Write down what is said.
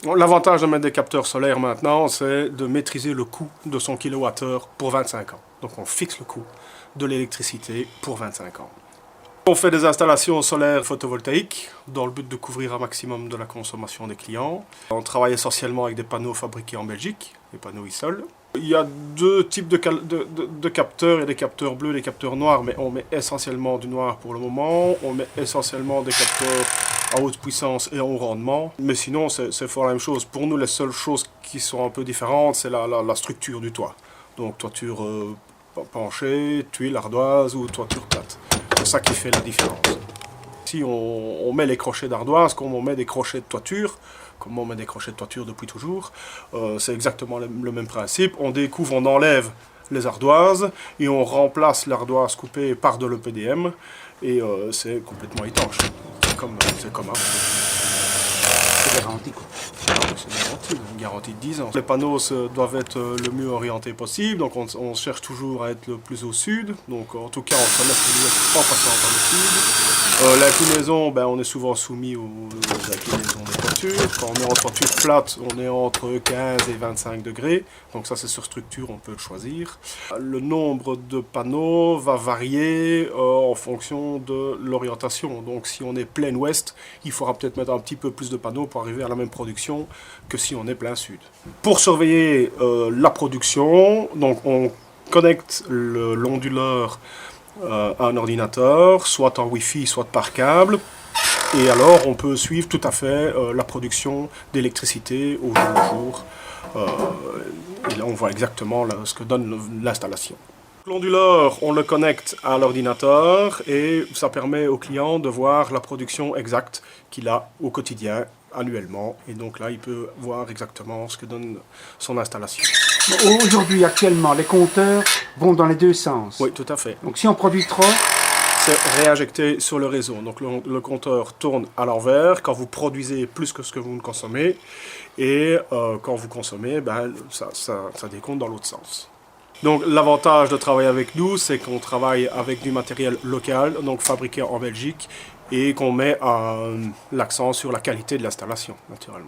L'avantage de mettre des capteurs solaires maintenant, c'est de maîtriser le coût de son kilowattheure pour 25 ans. Donc on fixe le coût de l'électricité pour 25 ans. On fait des installations solaires photovoltaïques dans le but de couvrir un maximum de la consommation des clients. On travaille essentiellement avec des panneaux fabriqués en Belgique, des panneaux ISOL. Il y a deux types de capteurs, il y a des capteurs bleus et des capteurs noirs, mais on met essentiellement du noir pour le moment. On met essentiellement des capteurs à haute puissance et en haut rendement. Mais sinon, c'est fort la même chose. Pour nous, les seules choses qui sont un peu différentes, c'est la structure du toit. Donc toiture penchée, tuile, ardoise ou toiture plate. C'est ça qui fait la différence. Si on met les crochets d'ardoise, comme on met des crochets de toiture, comme on met des crochets de toiture depuis toujours, c'est exactement le même principe. On découvre, on enlève les ardoises et on remplace l'ardoise coupée par de l'EPDM et c'est complètement étanche. C'est comme un... C'est garanti quoi. C'est une garantie de 10 ans. Les panneaux doivent être le mieux orientés possible, donc on cherche toujours à être le plus au sud. Donc en tout cas, on se laisse l'ouest en passant par le sud. L'inclinaison, on est souvent soumis aux inclinaisons des toitures. Quand on est en toiture plate, on est entre 15 et 25 degrés. Donc ça, c'est sur structure, on peut le choisir. Le nombre de panneaux va varier en fonction de l'orientation. Donc si on est plein ouest, il faudra peut-être mettre un petit peu plus de panneaux pour arriver à la même production que si on est plein sud. Pour surveiller la production, donc on connecte l'onduleur à un ordinateur, soit en Wi-Fi, soit par câble. Et alors, on peut suivre tout à fait la production d'électricité au jour le jour. Et là, on voit exactement ce que donne l'installation. L'onduleur, on le connecte à l'ordinateur et ça permet au client de voir la production exacte qu'il a au quotidien, annuellement. Et donc là, il peut voir exactement ce que donne son installation. Aujourd'hui, actuellement, les compteurs vont dans les deux sens. Oui, tout à fait. Donc si on produit trop, c'est réinjecté sur le réseau. Donc le compteur tourne à l'envers quand vous produisez plus que ce que vous ne consommez. Et quand vous consommez, ça décompte dans l'autre sens. Donc l'avantage de travailler avec nous, c'est qu'on travaille avec du matériel local, donc fabriqué en Belgique, et qu'on met l'accent sur la qualité de l'installation, naturellement.